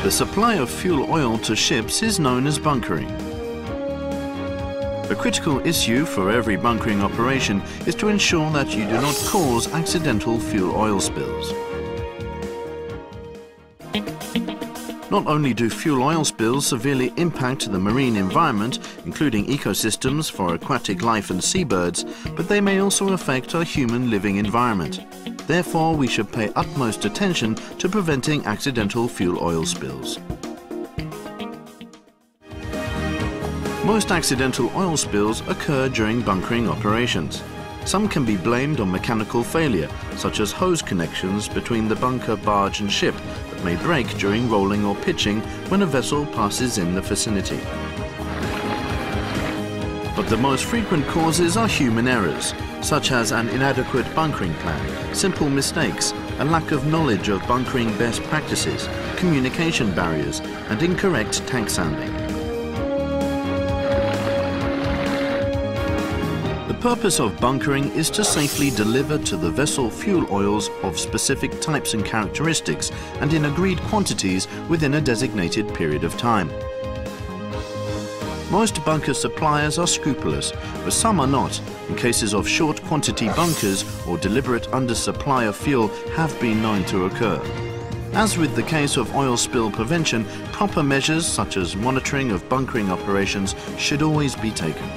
The supply of fuel oil to ships is known as bunkering. A critical issue for every bunkering operation is to ensure that you do not cause accidental fuel oil spills. Not only do fuel oil spills severely impact the marine environment, including ecosystems for aquatic life and seabirds, but they may also affect our human living environment. Therefore, we should pay utmost attention to preventing accidental fuel oil spills. Most accidental oil spills occur during bunkering operations. Some can be blamed on mechanical failure, such as hose connections between the bunker, barge and ship that may break during rolling or pitching when a vessel passes in the vicinity. But the most frequent causes are human errors, such as an inadequate bunkering plan, simple mistakes, a lack of knowledge of bunkering best practices, communication barriers and incorrect tank sounding. The purpose of bunkering is to safely deliver to the vessel fuel oils of specific types and characteristics and in agreed quantities within a designated period of time. Most bunker suppliers are scrupulous, but some are not. In cases of short quantity bunkers or deliberate undersupply of fuel have been known to occur. As with the case of oil spill prevention, proper measures such as monitoring of bunkering operations should always be taken.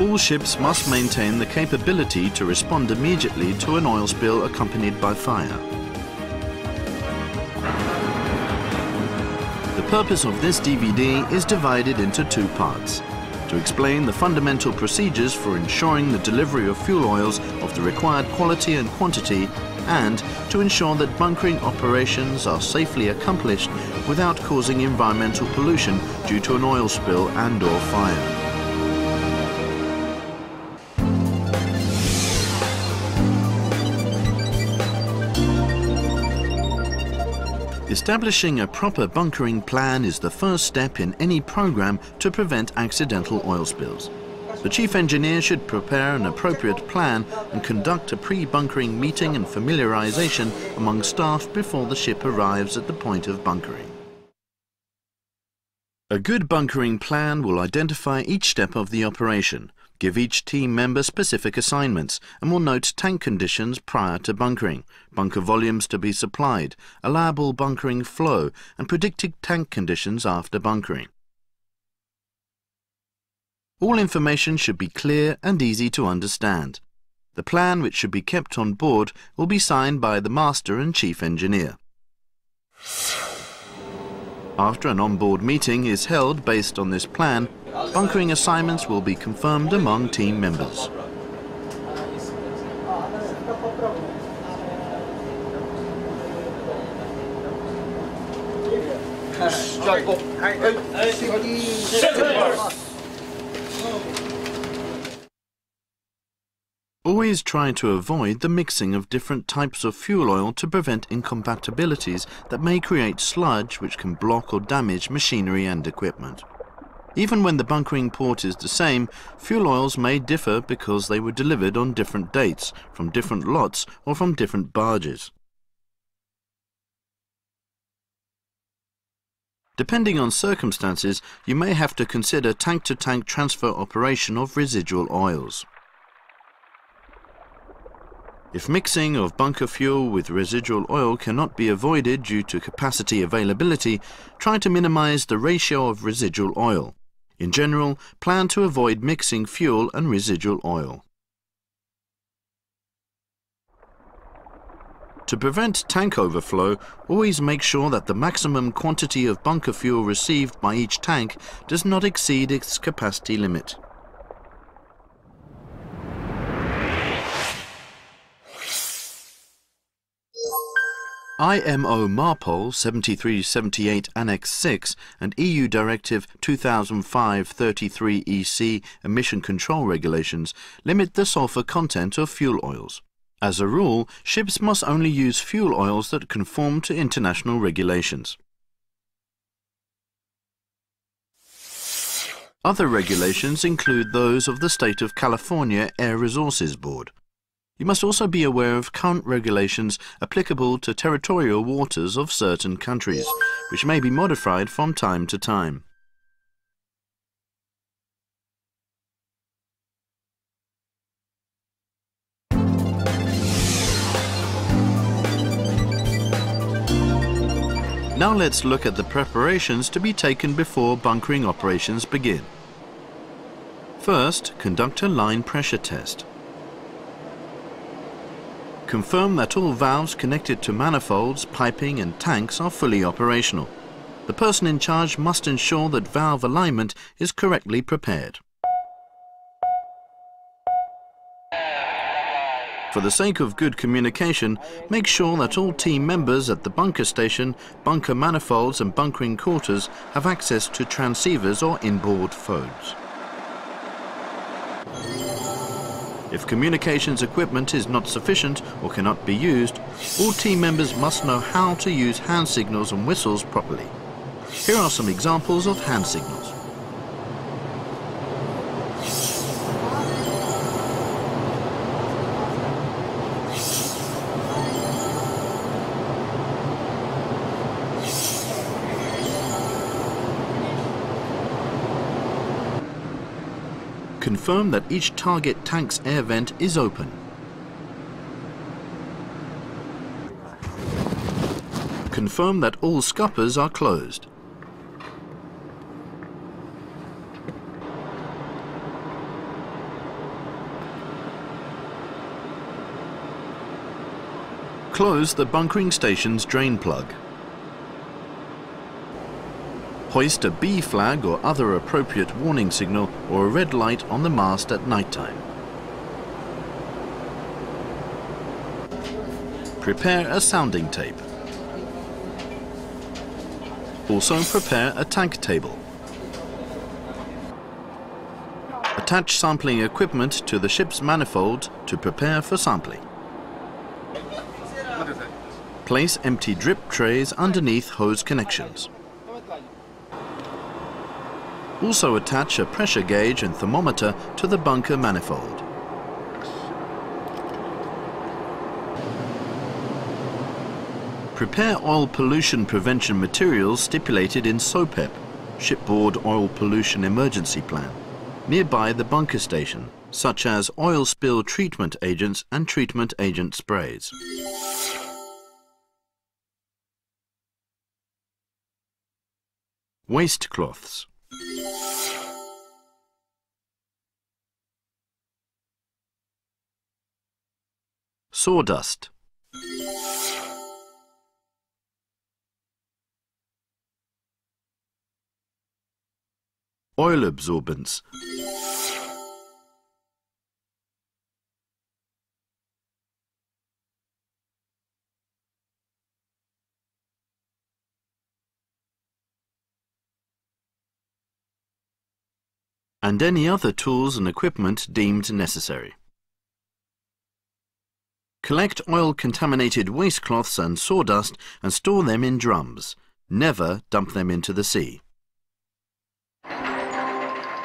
All ships must maintain the capability to respond immediately to an oil spill accompanied by fire. The purpose of this DVD is divided into two parts: to explain the fundamental procedures for ensuring the delivery of fuel oils of the required quality and quantity, and to ensure that bunkering operations are safely accomplished without causing environmental pollution due to an oil spill and/or fire. Establishing a proper bunkering plan is the first step in any program to prevent accidental oil spills. The chief engineer should prepare an appropriate plan and conduct a pre-bunkering meeting and familiarization among staff before the ship arrives at the point of bunkering. A good bunkering plan will identify each step of the operation, give each team member specific assignments, and will note tank conditions prior to bunkering, bunker volumes to be supplied, allowable bunkering flow, and predicted tank conditions after bunkering. All information should be clear and easy to understand. The plan, which should be kept on board, will be signed by the master and chief engineer. After an on-board meeting is held based on this plan, bunkering assignments will be confirmed among team members. Always try to avoid the mixing of different types of fuel oil to prevent incompatibilities that may create sludge which can block or damage machinery and equipment. Even when the bunkering port is the same, fuel oils may differ because they were delivered on different dates, from different lots or from different barges. Depending on circumstances, you may have to consider tank-to-tank transfer operation of residual oils. If mixing of bunker fuel with residual oil cannot be avoided due to capacity availability, try to minimize the ratio of residual oil. In general, plan to avoid mixing fuel and residual oil. To prevent tank overflow, always make sure that the maximum quantity of bunker fuel received by each tank does not exceed its capacity limit. IMO MARPOL 7378 Annex 6 and EU Directive 2005/33/EC emission control regulations limit the sulfur content of fuel oils. As a rule, ships must only use fuel oils that conform to international regulations. Other regulations include those of the State of California Air Resources Board. You must also be aware of current regulations applicable to territorial waters of certain countries, which may be modified from time to time. Now let's look at the preparations to be taken before bunkering operations begin. First, conduct a line pressure test. Confirm that all valves connected to manifolds, piping and tanks are fully operational. The person in charge must ensure that valve alignment is correctly prepared. For the sake of good communication, make sure that all team members at the bunker station, bunker manifolds and bunkering quarters have access to transceivers or inboard phones. If communications equipment is not sufficient or cannot be used, all team members must know how to use hand signals and whistles properly. Here are some examples of hand signals. Confirm that each target tank's air vent is open. Confirm that all scuppers are closed. Close the bunkering station's drain plug. Hoist a B flag or other appropriate warning signal or a red light on the mast at night time. Prepare a sounding tape. Also prepare a tank table. Attach sampling equipment to the ship's manifold to prepare for sampling. Place empty drip trays underneath hose connections. Also attach a pressure gauge and thermometer to the bunker manifold. Prepare oil pollution prevention materials stipulated in SOPEP, Shipboard Oil Pollution Emergency Plan, nearby the bunker station, such as oil spill treatment agents and treatment agent sprays. Waste cloths. Sawdust. Oil absorbents. And any other tools and equipment deemed necessary. Collect oil-contaminated wastecloths and sawdust and store them in drums. Never dump them into the sea.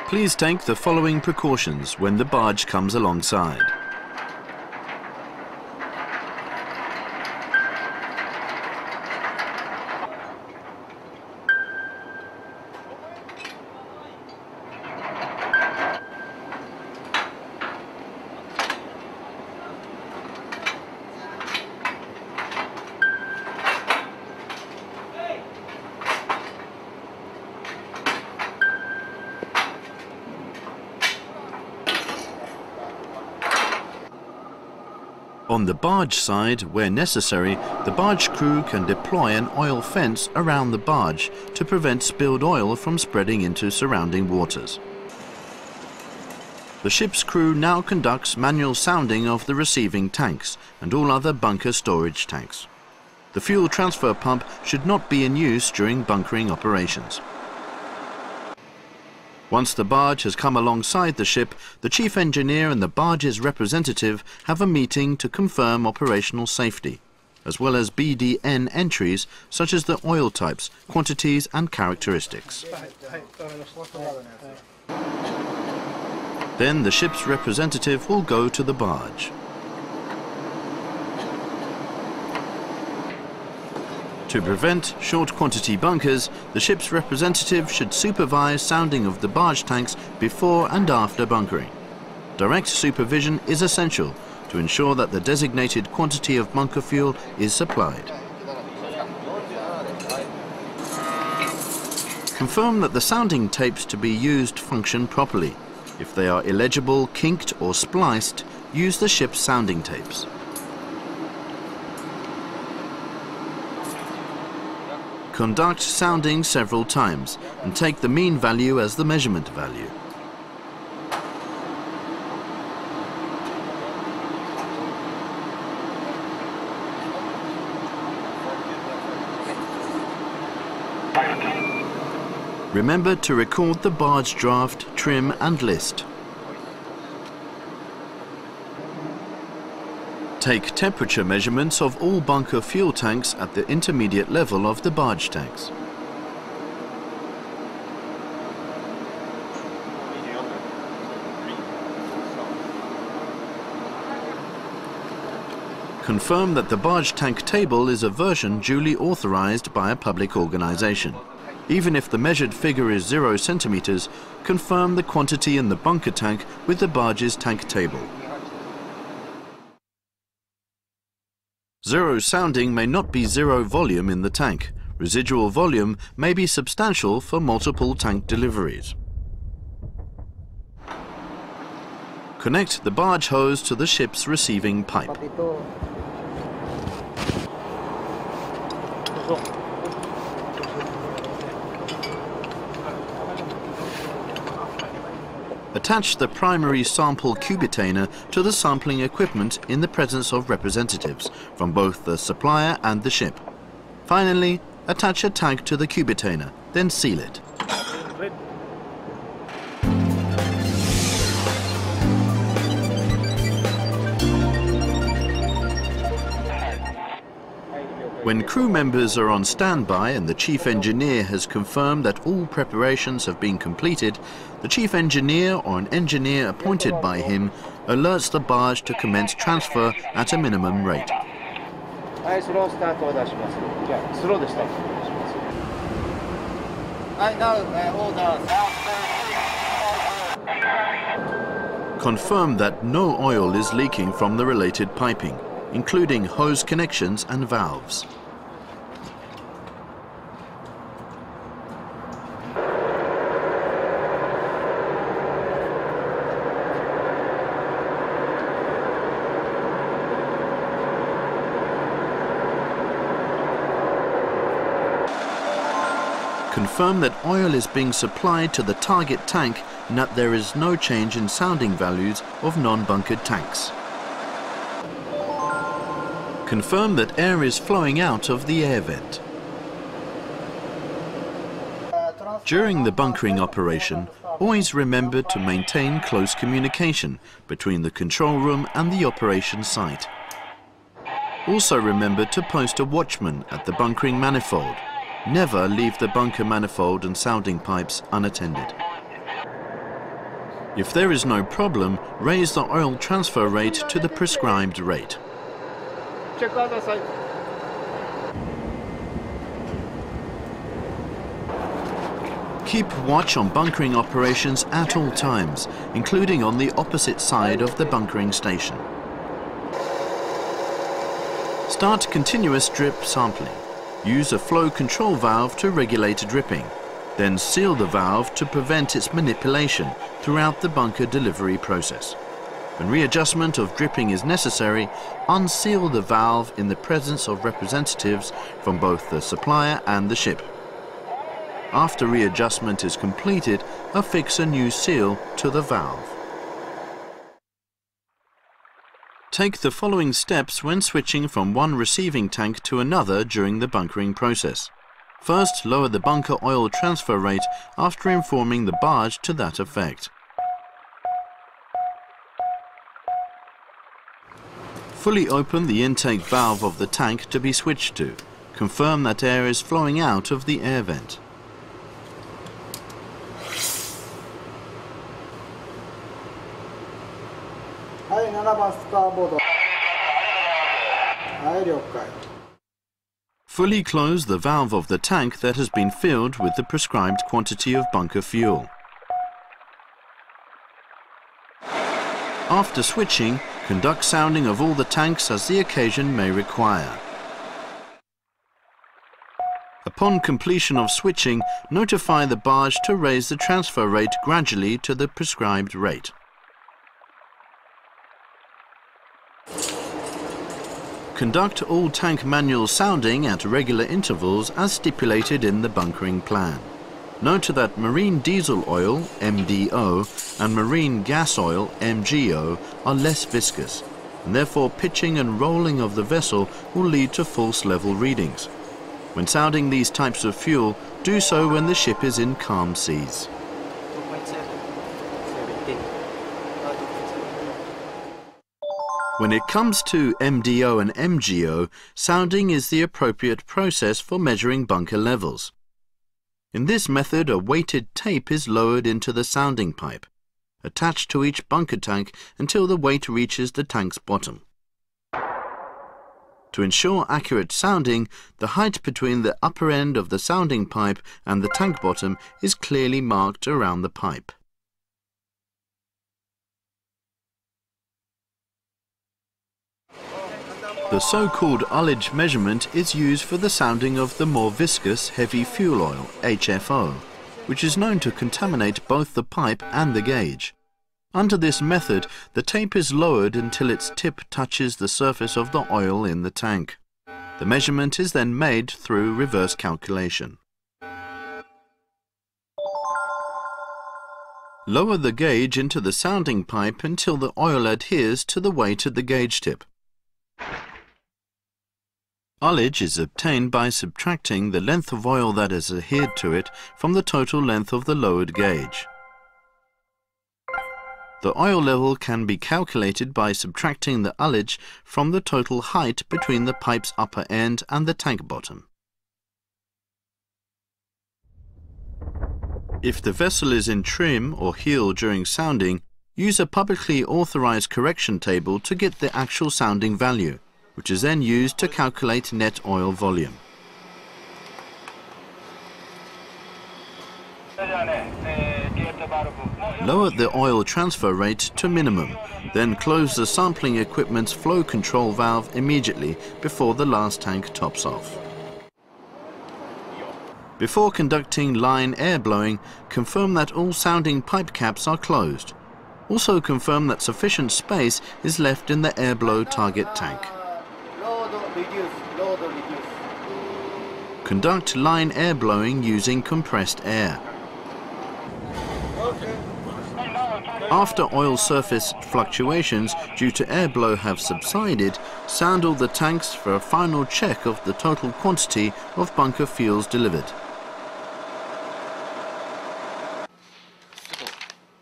Please take the following precautions when the barge comes alongside. On the barge side, where necessary, the barge crew can deploy an oil fence around the barge to prevent spilled oil from spreading into surrounding waters. The ship's crew now conducts manual sounding of the receiving tanks and all other bunker storage tanks. The fuel transfer pump should not be in use during bunkering operations. Once the barge has come alongside the ship, the chief engineer and the barge's representative have a meeting to confirm operational safety, as well as BDN entries such as the oil types, quantities and characteristics. Then the ship's representative will go to the barge. To prevent short quantity bunkers, the ship's representative should supervise sounding of the barge tanks before and after bunkering. Direct supervision is essential to ensure that the designated quantity of bunker fuel is supplied. Confirm that the sounding tapes to be used function properly. If they are illegible, kinked or spliced, use the ship's sounding tapes. Conduct sounding several times and take the mean value as the measurement value. Remember to record the barge draft, trim and list. Take temperature measurements of all bunker fuel tanks at the intermediate level of the barge tanks. Confirm that the barge tank table is a version duly authorized by a public organization. Even if the measured figure is 0 centimeters, confirm the quantity in the bunker tank with the barge's tank table. Zero sounding may not be zero volume in the tank. Residual volume may be substantial for multiple tank deliveries. Connect the barge hose to the ship's receiving pipe. Attach the primary sample cubitainer to the sampling equipment in the presence of representatives from both the supplier and the ship. Finally, attach a tag to the cubitainer, then seal it. When crew members are on standby and the chief engineer has confirmed that all preparations have been completed, the chief engineer or an engineer appointed by him alerts the barge to commence transfer at a minimum rate. Confirm that no oil is leaking from the related piping, including hose connections and valves. Confirm that oil is being supplied to the target tank and that there is no change in sounding values of non-bunkered tanks. Confirm that air is flowing out of the air vent. During the bunkering operation, always remember to maintain close communication between the control room and the operation site. Also remember to post a watchman at the bunkering manifold. Never leave the bunker manifold and sounding pipes unattended. If there is no problem, raise the oil transfer rate to the prescribed rate. Keep watch on bunkering operations at all times, including on the opposite side of the bunkering station. Start continuous drip sampling. Use a flow control valve to regulate dripping. Then seal the valve to prevent its manipulation throughout the bunker delivery process. When readjustment of dripping is necessary, unseal the valve in the presence of representatives from both the supplier and the ship. After readjustment is completed, affix a new seal to the valve. Take the following steps when switching from one receiving tank to another during the bunkering process. First, lower the bunker oil transfer rate after informing the barge to that effect. Fully open the intake valve of the tank to be switched to. Confirm that air is flowing out of the air vent. Fully close the valve of the tank that has been filled with the prescribed quantity of bunker fuel. After switching, conduct sounding of all the tanks as the occasion may require. Upon completion of switching, notify the barge to raise the transfer rate gradually to the prescribed rate. Conduct all tank manual sounding at regular intervals as stipulated in the bunkering plan. Note that marine diesel oil, MDO, and marine gas oil, MGO, are less viscous, and therefore pitching and rolling of the vessel will lead to false level readings. When sounding these types of fuel, do so when the ship is in calm seas. When it comes to MDO and MGO, sounding is the appropriate process for measuring bunker levels. In this method, a weighted tape is lowered into the sounding pipe, attached to each bunker tank until the weight reaches the tank's bottom. To ensure accurate sounding, the height between the upper end of the sounding pipe and the tank bottom is clearly marked around the pipe. The so-called ullage measurement is used for the sounding of the more viscous heavy fuel oil, HFO, which is known to contaminate both the pipe and the gauge. Under this method, the tape is lowered until its tip touches the surface of the oil in the tank. The measurement is then made through reverse calculation. Lower the gauge into the sounding pipe until the oil adheres to the weight at the gauge tip. Ullage is obtained by subtracting the length of oil that is adhered to it from the total length of the lowered gauge. The oil level can be calculated by subtracting the ullage from the total height between the pipe's upper end and the tank bottom. If the vessel is in trim or heel during sounding, use a publicly authorized correction table to get the actual sounding value, which is then used to calculate net oil volume. Lower the oil transfer rate to minimum, then close the sampling equipment's flow control valve immediately before the last tank tops off. Before conducting line air blowing, confirm that all sounding pipe caps are closed. Also confirm that sufficient space is left in the airblow target tank. Conduct line air blowing using compressed air. After oil surface fluctuations due to airflow have subsided, sound all the tanks for a final check of the total quantity of bunker fuels delivered.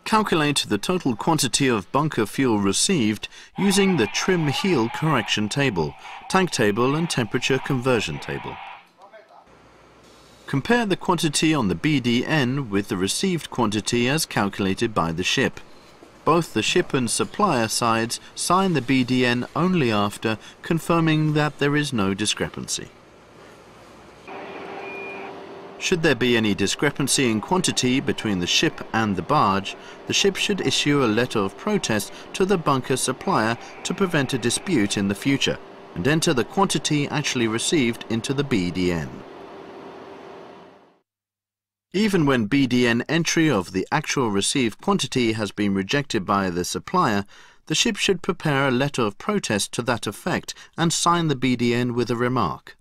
Calculate the total quantity of bunker fuel received using the trim heel correction table, tank table and temperature conversion table. Compare the quantity on the BDN with the received quantity as calculated by the ship. Both the ship and supplier sides sign the BDN only after confirming that there is no discrepancy. Should there be any discrepancy in quantity between the ship and the barge, the ship should issue a letter of protest to the bunker supplier to prevent a dispute in the future and enter the quantity actually received into the BDN. Even when BDN entry of the actual received quantity has been rejected by the supplier, the ship should prepare a letter of protest to that effect and sign the BDN with a remark.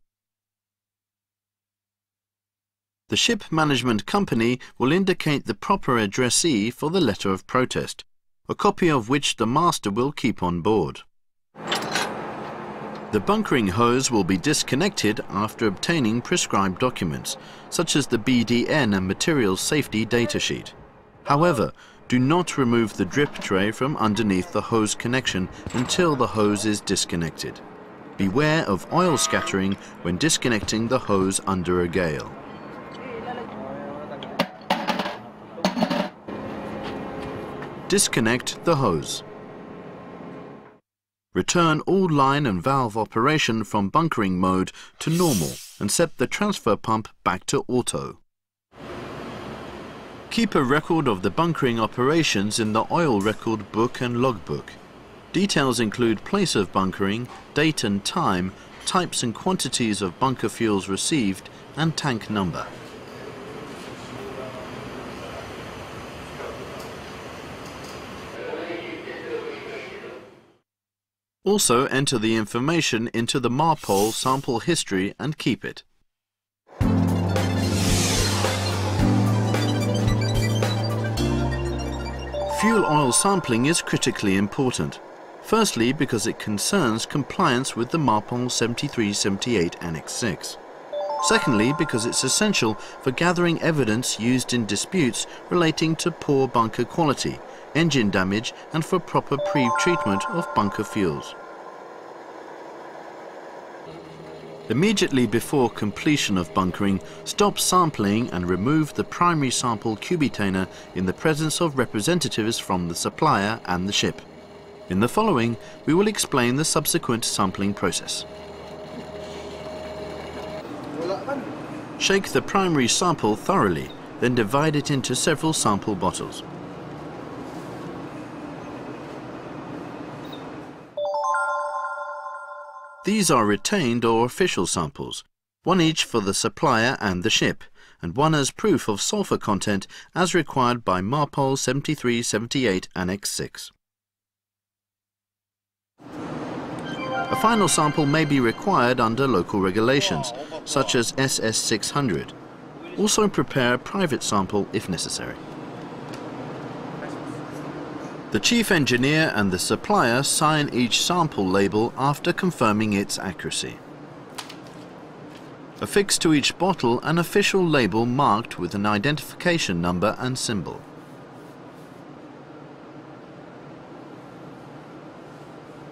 The ship management company will indicate the proper addressee for the letter of protest, a copy of which the master will keep on board. The bunkering hose will be disconnected after obtaining prescribed documents, such as the BDN and materials safety datasheet. However, do not remove the drip tray from underneath the hose connection until the hose is disconnected. Beware of oil scattering when disconnecting the hose under a gale. Disconnect the hose. Return all line and valve operation from bunkering mode to normal. and set the transfer pump back to auto. Keep a record of the bunkering operations in the oil record book and logbook. Details include place of bunkering, date and time, types and quantities of bunker fuels received, and tank number. Also enter the information into the MARPOL sample history and keep it. Fuel oil sampling is critically important. Firstly, because it concerns compliance with the MARPOL 7378 Annex 6. Secondly, because it's essential for gathering evidence used in disputes relating to poor bunker quality, engine damage, and for proper pre-treatment of bunker fuels. Immediately before completion of bunkering, stop sampling and remove the primary sample cubetainer in the presence of representatives from the supplier and the ship. In the following, we will explain the subsequent sampling process. Shake the primary sample thoroughly, then divide it into several sample bottles. These are retained or official samples, one each for the supplier and the ship, and one as proof of sulfur content as required by MARPOL 7378 Annex 6. A final sample may be required under local regulations, such as SS 600. Also prepare a private sample if necessary. The chief engineer and the supplier sign each sample label after confirming its accuracy. Affix to each bottle an official label marked with an identification number and symbol.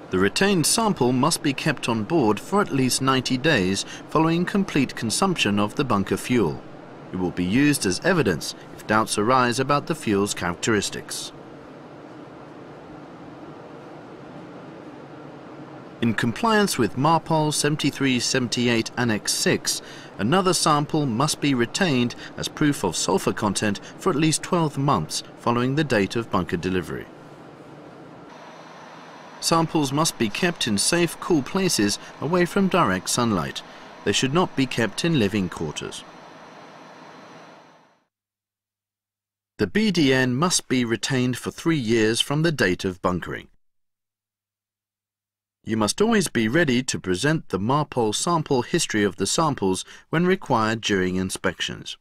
The retained sample must be kept on board for at least 90 days following complete consumption of the bunker fuel. It will be used as evidence if doubts arise about the fuel's characteristics. In compliance with MARPOL 7378 Annex 6, another sample must be retained as proof of sulfur content for at least 12 months following the date of bunker delivery. Samples must be kept in safe, cool places away from direct sunlight. They should not be kept in living quarters. The BDN must be retained for 3 years from the date of bunkering. You must always be ready to present the MARPOL sample history of the samples when required during inspections.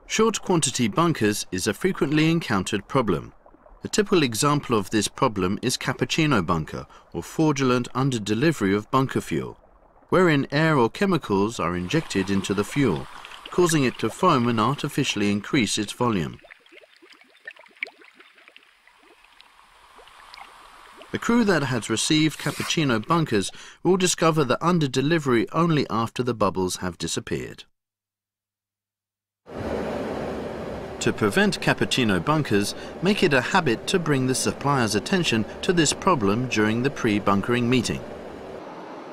Short quantity bunkers is a frequently encountered problem. A typical example of this problem is cappuccino bunker, or fraudulent under-delivery of bunker fuel, wherein air or chemicals are injected into the fuel, causing it to foam and artificially increase its volume. The crew that has received cappuccino bunkers will discover the under-delivery only after the bubbles have disappeared. To prevent cappuccino bunkers, make it a habit to bring the supplier's attention to this problem during the pre-bunkering meeting.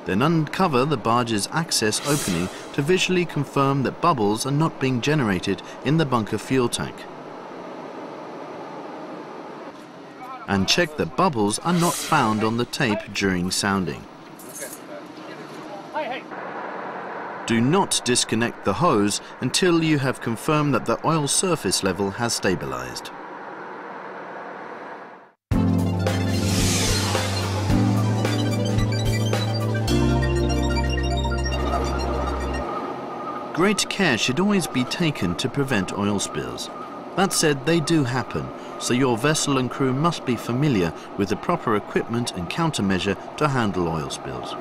Then uncover the barge's access opening to visually confirm that bubbles are not being generated in the bunker fuel tank. And check that bubbles are not found on the tape during sounding. Do not disconnect the hose until you have confirmed that the oil surface level has stabilized. Great care should always be taken to prevent oil spills. That said, they do happen, so your vessel and crew must be familiar with the proper equipment and countermeasure to handle oil spills.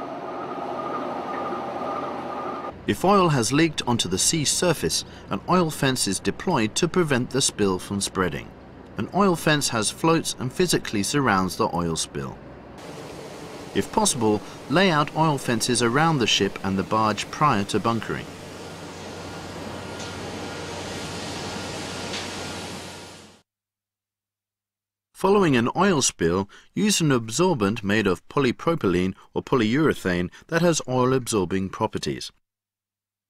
If oil has leaked onto the sea surface, an oil fence is deployed to prevent the spill from spreading. An oil fence has floats and physically surrounds the oil spill. If possible, lay out oil fences around the ship and the barge prior to bunkering. Following an oil spill, use an absorbent made of polypropylene or polyurethane that has oil-absorbing properties.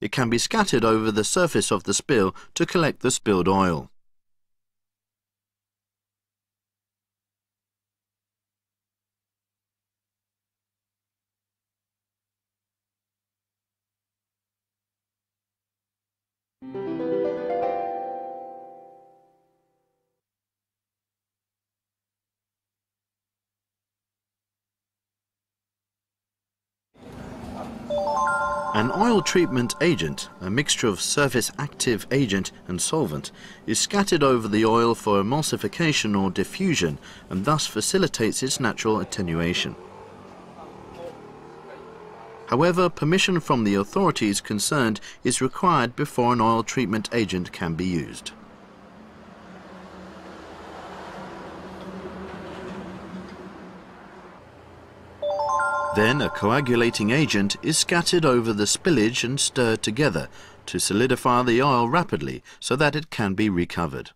It can be scattered over the surface of the spill to collect the spilled oil. An oil treatment agent, a mixture of surface active agent and solvent, is scattered over the oil for emulsification or diffusion and thus facilitates its natural attenuation. However, permission from the authorities concerned is required before an oil treatment agent can be used. Then a coagulating agent is scattered over the spillage and stirred together to solidify the oil rapidly so that it can be recovered.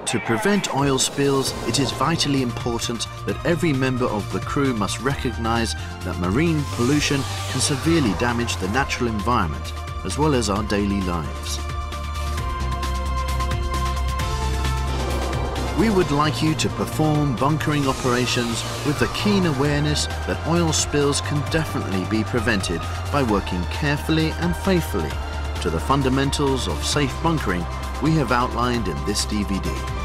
To prevent oil spills, it is vitally important that every member of the crew must recognize that marine pollution can severely damage the natural environment, as well as our daily lives. We would like you to perform bunkering operations with the keen awareness that oil spills can definitely be prevented by working carefully and faithfully to the fundamentals of safe bunkering we have outlined in this DVD.